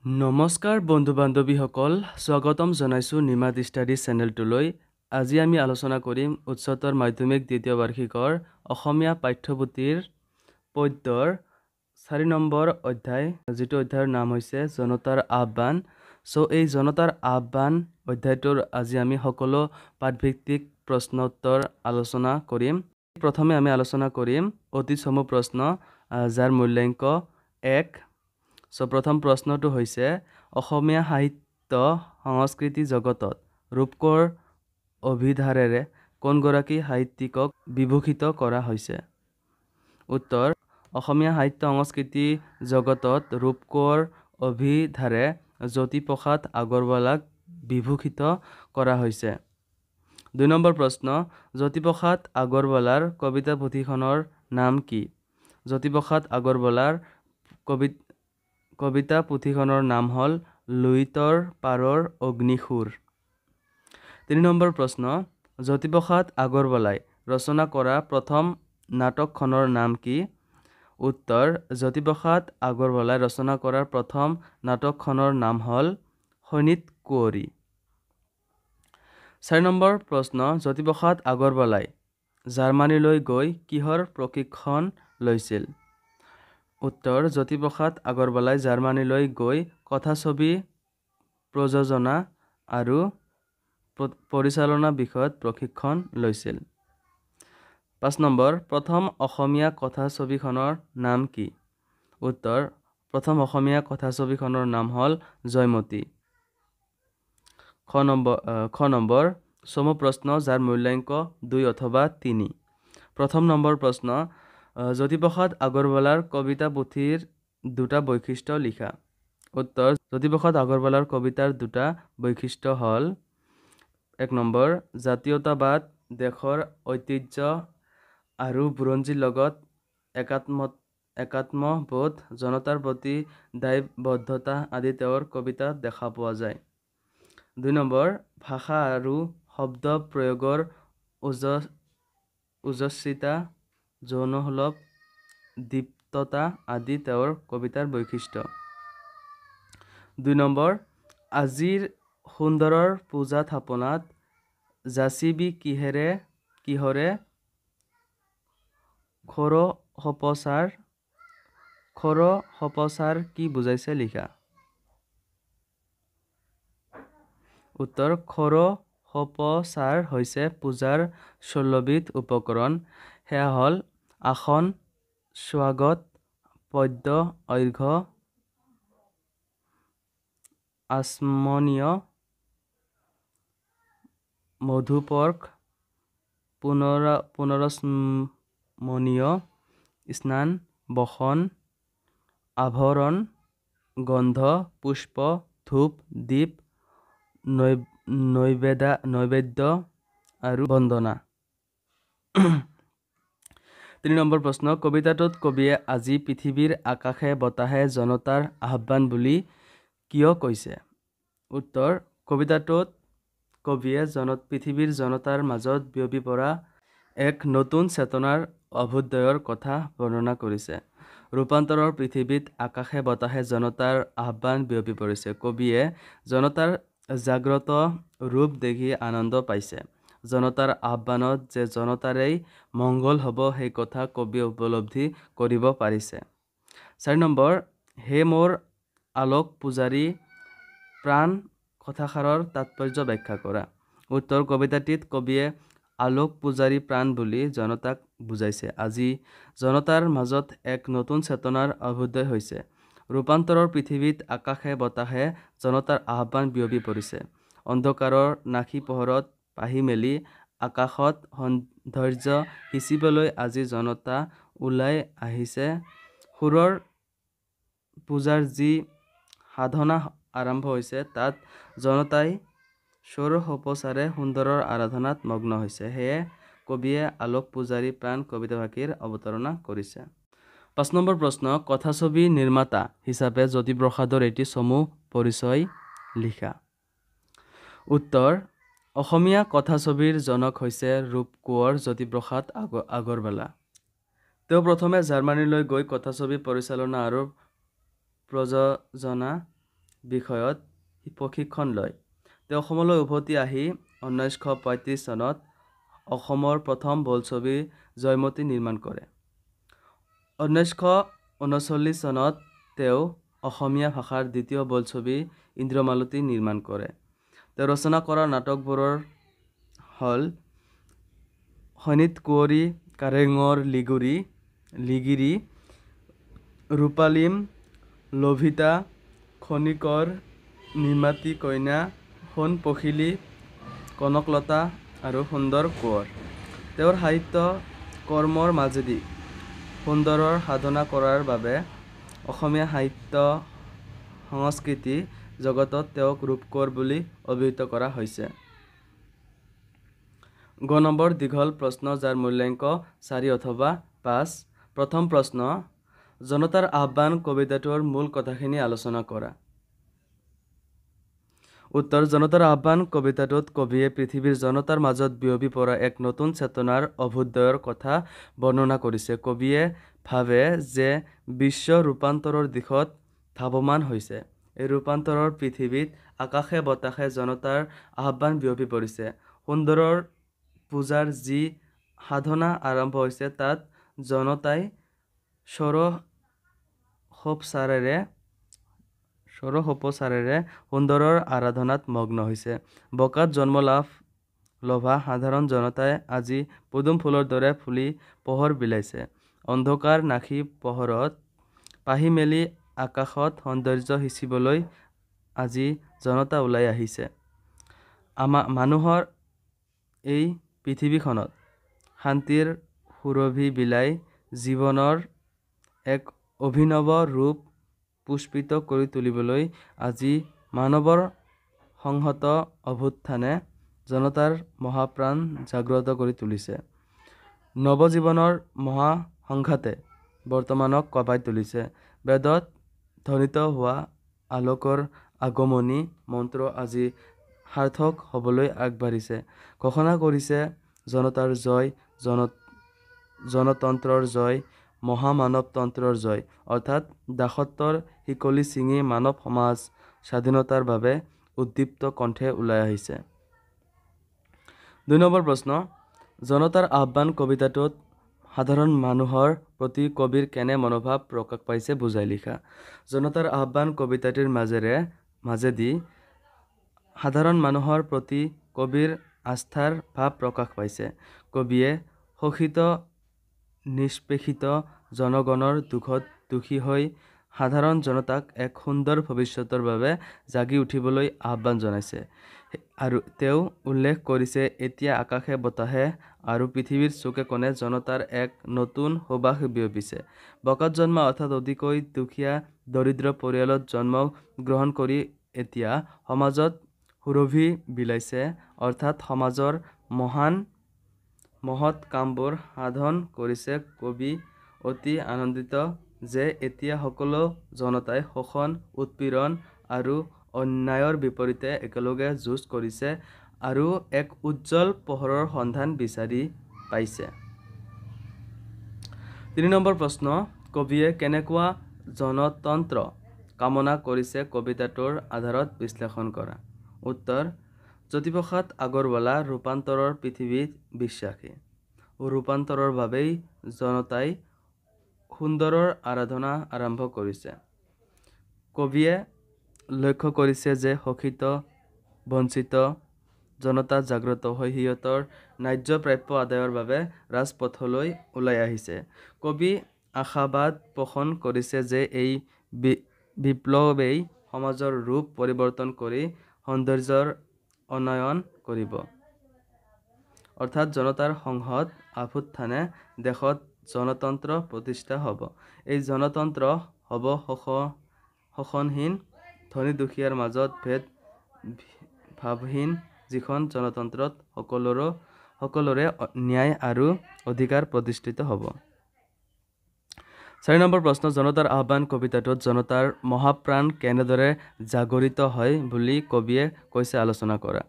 নমস্কাৰ বন্ধু বান্ধৱীসকল, স্বাগতম জনাইছোঁ নিমাত ষ্টাডি চেনেলটোলৈ। আজি আমি আলোচনা কৰিম উচ্চতৰ মাধ্যমিক দ্বিতীয় বাৰ্ষিকৰ অসমীয়া পাঠ্যপুথিৰ পদ্যৰ 4 নম্বৰ অধ্যায়, যিটো অধ্যায়ৰ নাম হৈছে জনতাৰ আহ্বান। এই জনতাৰ আহ্বান অধ্যায়টোৰ আজি আমি সকলো পাঠভিত্তিক প্ৰশ্ন উত্তৰ আলোচনা কৰিম। প্ৰথমে আমি আলোচনা কৰিম অতি চমু প্ৰশ্ন, যাৰ মূল্যাংক 1। প্ৰথম প্ৰশ্নটো হৈছে অসমীয়া সাহিত্য সংস্কৃতি জগতত ৰূপকোঁৱৰ অভিধাৰেৰে কোনগৰাকী সাহিত্যিকক বিভূষিত কৰা হৈছে? উত্তৰ: অসমীয়া সাহিত্য সংস্কৃতি জগতত ৰূপকোঁৱৰ অভিধাৰে জ্যোতিপ্ৰসাদ আগৰৱালাক বিভূষিত কৰা হৈছে। 2 নম্বৰ প্ৰশ্ন, জ্যোতিপ্ৰসাদ আগৰৱালাৰ কবিতা পুথিখনৰ নাম কি? জ্যোতিপ্ৰসাদ আগৰৱালাৰ কবিতা পুথিখনৰ নাম হ'ল লুইতৰ পাৰৰ অগ্নিসুৰ। 3 নম্বৰ প্ৰশ্ন, জ্যোতিপ্ৰসাদ আগৰৱালাই ৰচনা কৰা প্ৰথম নাটকখনৰ নাম কি? উত্তৰ: জ্যোতিপ্ৰসাদ আগৰৱালাই ৰচনা কৰা প্ৰথম নাটকখনৰ নাম হ'ল শোণিত কুঁৱৰী। 4 নম্বৰ প্ৰশ্ন, জ্যোতিপ্ৰসাদ আগৰৱালাই জাৰ্মানীলৈ গৈ কিহৰ প্ৰশিক্ষণ লৈছিল? উত্তৰ: জ্যোতিপ্ৰসাদ আগৰৱালাই জাৰ্মানীলৈ গৈ কথাছবি প্ৰযোজনা আৰু পৰিচালনা বিষয়ত প্ৰশিক্ষণ লৈছিল। 5 নম্বৰ, প্ৰথম অসমীয়া কথাছবিখনৰ নাম কি? উত্তৰ: প্ৰথম অসমীয়া কথাছবিখনৰ নাম হ'ল জয়মতী। খ নম্বৰ, চমু প্ৰশ্ন, যাৰ মূল্যাংক 2 অথবা 3। প্ৰথম নম্বৰ প্ৰশ্ন, জ্যোতিপ্ৰসাদ আগৰৱালাৰ কবিতা পুথিৰ 2টা বৈশিষ্ট্য লিখা। উত্তৰ: জ্যোতিপ্ৰসাদ আগৰৱালাৰ কবিতাৰ 2টা বৈশিষ্ট্য হ'ল: 1 নম্বৰ, জাতীয়তাবাদ, দেশৰ ঐতিহ্য আৰু বুৰঞ্জীৰ লগত একাত্মবোধ, জনতাৰ প্ৰতি দায়বদ্ধতা আদি তেওঁৰ কবিতাত দেখা পোৱা যায়। 2 নম্বৰ, ভাষা আৰু শব্দ প্ৰয়োগৰ ওজস্বিতা, যৌনসুলভ দীপ্ততা আদি তেওঁৰ কবিতাৰ বৈশিষ্ট্য। 2 নম্বৰ, আজিৰ সুন্দৰৰ পূজা থাপনাত যাচিবি কিহৰে খৰ সপচাৰ কি বুজাইছে লিখা। উত্তৰ: খৰ সপচাৰ হৈছে পূজাৰ 16বিধ উপকৰণ। সেয়া হ'ল আসন, স্বাগত, পদ্য, অৰ্ঘ্য, আচমনীয়, মধুপৰ্ক, পুনৰস্মৰণীয়, স্নান, বসন, আভৰণ, গন্ধ, পুষ্প, ধূপ, দীপ, নৈবেদ্য আৰু বন্দনা। 3 নম্বৰ প্ৰশ্ন, কবিতাটোত কবিয়ে আজি পৃথিৱীৰ আকাশে বতাহে জনতাৰ আহ্বান বুলি কিয় কৈছে? উত্তৰ: কবিতাটোত কবিয়ে পৃথিৱীৰ জনতাৰ মাজত বিয়পি পৰা এক নতুন চেতনাৰ অভ্যুদয়ৰ কথা বৰ্ণনা কৰিছে। ৰূপান্তৰৰ পৃথিৱীত আকাশে বতাহে জনতাৰ আহ্বান বিয়পি পৰিছে। কবিয়ে জনতাৰ জাগ্ৰত ৰূপ দেখি আনন্দ পাইছে। জনতাৰ আহ্বানত যে জনতাৰেই মংগল হ'ব সেই কথা কবিয়ে উপলব্ধি কৰিব পাৰিছে। 4 নম্বৰ, হে মোৰ আলোক পূজাৰী প্ৰাণ কথাষাৰৰ তাৎপৰ্য ব্যাখ্যা কৰা। উত্তৰ: কবিতাটিত কবিয়ে আলোক পূজাৰী প্ৰাণ বুলি জনতাক বুজাইছে। আজি জনতাৰ মাজত এক নতুন চেতনাৰ অভ্যুদয় হৈছে। ৰূপান্তৰৰ পৃথিৱীত আকাশে বতাহে জনতাৰ আহ্বান বিয়পি পৰিছে। অন্ধকাৰৰ নাশী পোহৰত পাহি মেলি আকাশত সৌন্দৰ্য সিঁচিবলৈ আজি জনতা ওলাই আহিছে। সুৰৰ পূজাৰ যি সাধনা আৰম্ভ হৈছে, তাত জনতাই স্বৰ সপচাৰে সুন্দৰৰ আৰাধনাত মগ্ন হৈছে। সেয়ে কবিয়ে আলোক পূজাৰী প্ৰাণ কবিতাফাঁকিৰ অৱতাৰণা কৰিছে। 5 নম্বৰ প্ৰশ্ন, কথাছবি নিৰ্মাতা হিচাপে জ্যোতিপ্ৰসাদৰ এটি চমু পৰিচয় লিখা। উত্তৰ: অসমীয়া কথাছবিৰ জনক হৈছে ৰূপকোঁৱৰ জ্যোতিপ্ৰসাদ আগৰৱালা। তেওঁ প্ৰথমে জাৰ্মানীলৈ গৈ কথাছবি পৰিচালনা আৰু প্ৰযোজনা বিষয়ত প্ৰশিক্ষণ লয়। তেওঁ অসমলৈ উভতি আহি 1935 চনত অসমৰ প্ৰথম বোলছবি জয়মতী নিৰ্মাণ কৰে। 1939 চনত তেওঁ অসমীয়া ভাষাৰ দ্বিতীয় বোলছবি ইন্দ্ৰমালতী নিৰ্মাণ কৰে। তেওঁ ৰচনা কৰা নাটকবোৰৰ হ'ল শোণিতকুঁৱৰী, কাৰেঙৰ লিগিৰী, ৰূপালীম, লভিতা, খনিকৰ, নিমাতী কন্যা, সোণ পখিলী, কনকলতা আৰু সুন্দৰ কোঁৱৰ। তেওঁৰ সাহিত্য কৰ্মৰ মাজেদি সুন্দৰৰ সাধনা কৰাৰ বাবে অসমীয়া সাহিত্য সংস্কৃতি জগতত তেওঁক ৰূপকোঁৱৰ বুলি অভিহিত কৰা হৈছে। গ নম্বৰ দীঘল প্ৰশ্ন যাৰ মূল্যাংক 4 অথবা 5। প্ৰথম প্ৰশ্ন, জনতাৰ আহ্বান কবিতাটোৰ মূল কথাখিনি আলোচনা কৰা। উত্তৰ, জনতাৰ আহ্বান কবিতাটোত কবিয়ে পৃথিৱীৰ জনতাৰ মাজত বিয়পি পৰা এক নতুন চেতনাৰ অভ্যুদয়ৰ কথা বৰ্ণনা কৰিছে। কবিয়ে ভাবে যে বিশ্ব ৰূপান্তৰৰ দিশত ধাৱমান হৈছে। এই ৰূপান্তৰৰ পৃথিৱীত আকাশে বতাহে জনতাৰ আহ্বান বিয়পি পৰিছে। সুন্দৰৰ পূজাৰ যি সাধনা আৰম্ভ হৈছে তাত জনতাই স্বৰসোপচাৰেৰে সুন্দৰৰ আৰাধনাত মগ্ন হৈছে। বোকাত জন্ম লভা সাধাৰণ জনতাই আজি পদুম ফুলৰ দৰে ফুলি পোহৰ বিলাইছে। অন্ধকাৰ নাশি পোহৰত পাহি মেলি আকাশত সৌন্দৰ্য সিঁচিবলৈ আজি জনতা ওলাই আহিছে। মানুহৰ এই পৃথিৱীখনত শান্তিৰ সুৰভি বিলাই জীৱনৰ এক অভিনৱ ৰূপ পুষ্পিত কৰি তুলিবলৈ আজি মানৱৰ সংহত অভ্যুত্থানে জনতাৰ মহাপ্ৰাণ জাগ্ৰত কৰি তুলিছে। নৱজীৱনৰ মহাসংঘাতে বৰ্তমানক কঁপাই তুলিছে। বেদত ধ্বনিত হোৱা আলোকৰ আগমনী মন্ত্ৰ আজি সাৰ্থক হ'বলৈ আগবাঢ়িছে। ঘোষণা কৰিছে জনতাৰ জয়, জনতন্ত্ৰৰ জয়, মহামানৱতন্ত্ৰৰ জয়, অৰ্থাৎ দাসত্বৰ শিকলি ছিঙি মানৱ সমাজ স্বাধীনতাৰ বাবে উদ্দীপ্ত কণ্ঠে ওলাই আহিছে। 2 নম্বৰ প্ৰশ্ন, জনতাৰ আহ্বান কবিতাটোত সাধাৰণ মানুহৰ প্ৰতি কবিৰ কেনে মনোভাৱ প্ৰকাশ পাইছে বুজাই লিখা। জনতাৰ আহ্বান কবিতাটিৰ মাজেদি সাধাৰণ মানুহৰ প্ৰতি কবিৰ আস্থাৰ ভাৱ প্ৰকাশ পাইছে। কবিয়ে শোষিত নিষ্পেষিত জনগণৰ দুখত দুখী হৈ সাধাৰণ জনতাক এক সুন্দৰ ভৱিষ্যতৰ বাবে জাগি উঠিবলৈ আহ্বান জনাইছে। আৰু তেওঁ উল্লেখ কৰিছে এতিয়া আকাশে বতাহে আৰু পৃথিৱীৰ চুকে কোণে জনতাৰ এক নতুন সুবাস বিয়পিছে। বোকাত জন্মা অৰ্থাৎ অতিকৈ দুখীয়া দৰিদ্ৰ পৰিয়ালত জন্ম গ্ৰহণ কৰি এতিয়া সমাজত সুৰভি বিলাইছে, অৰ্থাৎ সমাজৰ মহৎ কামবোৰ সাধন কৰিছে। কবি অতি আনন্দিত যে এতিয়া সকলো জনতাই শোষণ, উৎপীড়ন আৰু অন্যায়ৰ বিপৰীতে একেলগে যুঁজ কৰিছে আৰু এক উজ্জ্বল পোহৰৰ সন্ধান বিচাৰি পাইছে। 3 নম্বৰ প্ৰশ্ন, কবিয়ে কেনেকুৱা জনতন্ত্ৰ কামনা কৰিছে কবিতাটোৰ আধাৰত বিশ্লেষণ কৰা। উত্তৰ, জ্যোতিপ্ৰসাদ আগৰৱালা ৰূপান্তৰৰ পৃথিৱীত বিশ্বাসী। ৰূপান্তৰৰ বাবেই জনতাই সুন্দৰৰ আৰাধনা আৰম্ভ কৰিছে। কবিয়ে লক্ষ্য কৰিছে যে শোষিত বঞ্চিত জনতা জাগ্ৰত হৈ সিহঁতৰ ন্যায্য প্ৰাপ্য আদায়ৰ বাবে ৰাজপথলৈ ওলাই আহিছে। কবি আশাবাদ পোষণ কৰিছে যে এই বিপ্লৱেই সমাজৰ ৰূপ পৰিৱৰ্তন কৰি সৌন্দৰ্যৰ উন্নয়ন কৰিব, অৰ্থাৎ জনতাৰ সংহত অভ্যুত্থানে দেশত জনতন্ত্ৰ প্ৰতিষ্ঠা হ'ব। এই জনতন্ত্ৰ হ'ব শোষণহীন, ধনী দুখীয়াৰ মাজত ভেদ ভাৱহীন, যিখন জনতন্ত্ৰত সকলোৰে ন্যায় আৰু অধিকাৰ প্ৰতিষ্ঠিত হ'ব। 4 নম্বৰ প্ৰশ্ন, জনতাৰ আহ্বান কবিতাটোত জনতাৰ মহাপ্ৰাণ কেনেদৰে জাগৰিত হয় বুলি কবিয়ে কৈছে আলোচনা কৰা।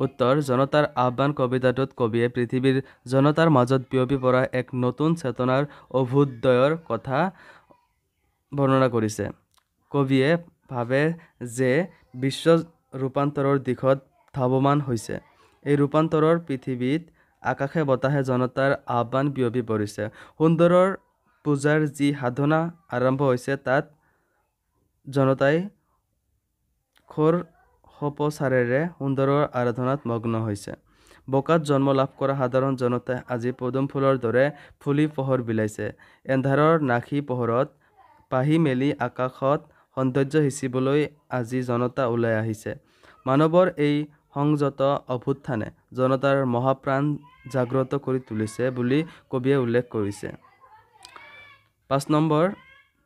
উত্তৰ, জনতাৰ আহ্বান কবিতাটোত কবিয়ে পৃথিৱীৰ জনতাৰ মাজত বিয়পি পৰা এক নতুন চেতনাৰ অভ্যুদয়ৰ কথা বৰ্ণনা কৰিছে। কবিয়ে ভাবে যে বিশ্ব ৰূপান্তৰৰ দিশত ধাৱমান হৈছে। এই ৰূপান্তৰৰ পৃথিৱীত আকাশে বতাহে জনতাৰ আহ্বান বিয়পি পৰিছে। সুন্দৰৰ পূজাৰ যি সাধনা আৰম্ভ হৈছে তাত জনতাই খোৰ সপচাৰেৰে সুন্দৰৰ আৰাধনাত মগ্ন হৈছে। বোকাত জন্ম লাভ কৰা সাধাৰণ জনতাই আজি পদুম ফুলৰ দৰে ফুলি পোহৰ বিলাইছে। এন্ধাৰৰ নাশী পোহৰত পাহি মেলি আকাশত সৌন্দৰ্য সিঁচিবলৈ আজি জনতা ওলাই আহিছে। মানৱৰ এই সংযত অভ্যুত্থানে জনতাৰ মহাপ্ৰাণ জাগ্ৰত কৰি তুলিছে বুলি কবিয়ে উল্লেখ কৰিছে। ৫ নম্বৰ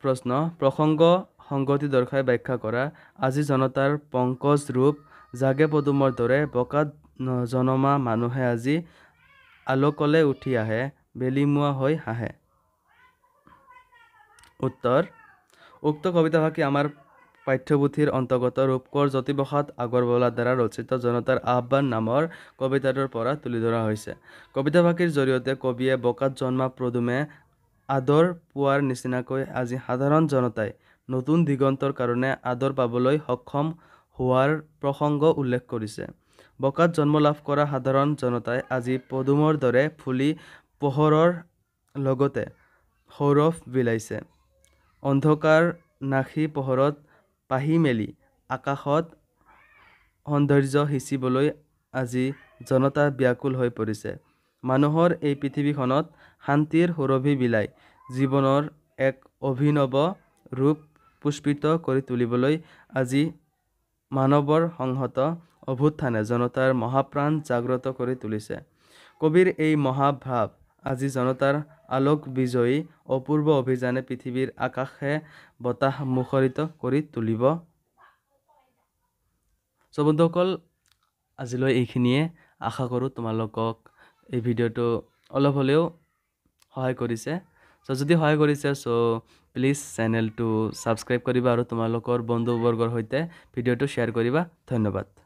প্ৰশ্ন, প্ৰসংগ সংগতি দৰ্শাই ব্যাখ্যা কৰা। আজি জনতাৰ পংকজ ৰূপ জাগে পদুমৰ দৰে। বোকাত জনমা মানুহে আজি আলোকলে উঠি আহে, বেলিমুৱা হৈ হাঁহে। উত্তৰ, উক্ত কবিতাভাগি আমাৰ পাঠ্যপুথিৰ অন্তৰ্গত ৰূপকোঁৱৰ জ্যোতিপ্ৰসাদ আগৰৱালাৰ দ্বাৰা ৰচিত জনতাৰ আহ্বান নামৰ কবিতাটোৰ পৰা তুলি ধৰা হৈছে। কবিতাভাগিৰ জৰিয়তে কবিয়ে বোকাত জন্মা পদুমে আদৰ পোৱাৰ নিচিনাকৈ আজি সাধাৰণ জনতাই নতুন দিগন্তৰ কাৰণে আদৰ পাবলৈ সক্ষম হোৱাৰ প্ৰসংগ উল্লেখ কৰিছে। বোকাত জন্ম লাভ কৰা সাধাৰণ জনতাই আজি পদুমৰ দৰে ফুলি পোহৰৰ লগতে সৌৰভ বিলাইছে। অন্ধকাৰ নাশী পোহৰত পাহি মেলি আকাশত সৌন্দৰ্য সিঁচিবলৈ আজি জনতা ব্যাকুল হৈ পৰিছে। মানুহৰ এই পৃথিৱীখনত শান্তিৰ সুৰভি বিলাই জীৱনৰ এক অভিনৱ ৰূপ পুষ্পিত কৰি তুলিবলৈ আজি মানৱৰ সংহত অভ্যুত্থানে জনতাৰ মহাপ্ৰাণ জাগ্ৰত কৰি তুলিছে। কবিৰ এই মহাভাৱ আজি জনতাৰ আলোক বিজয়ী অপূৰ্ব অভিযানে পৃথিৱীৰ আকাশে বতাহ মুখৰিত কৰি তুলিব। বন্ধুসকল, আজিলৈ এইখিনিয়ে। আশা কৰোঁ তোমালোকক এই ভিডিঅ'টো অলপ হ'লেও সহায় কৰিছে। যদি সহায় কৰিছে প্লিজ চেনেলটো ছাবস্ক্ৰাইব কৰিবা আৰু তোমালোকৰ বন্ধুবৰ্গৰ সৈতে ভিডিঅ'টো শ্বেয়াৰ কৰিবা। ধন্যবাদ।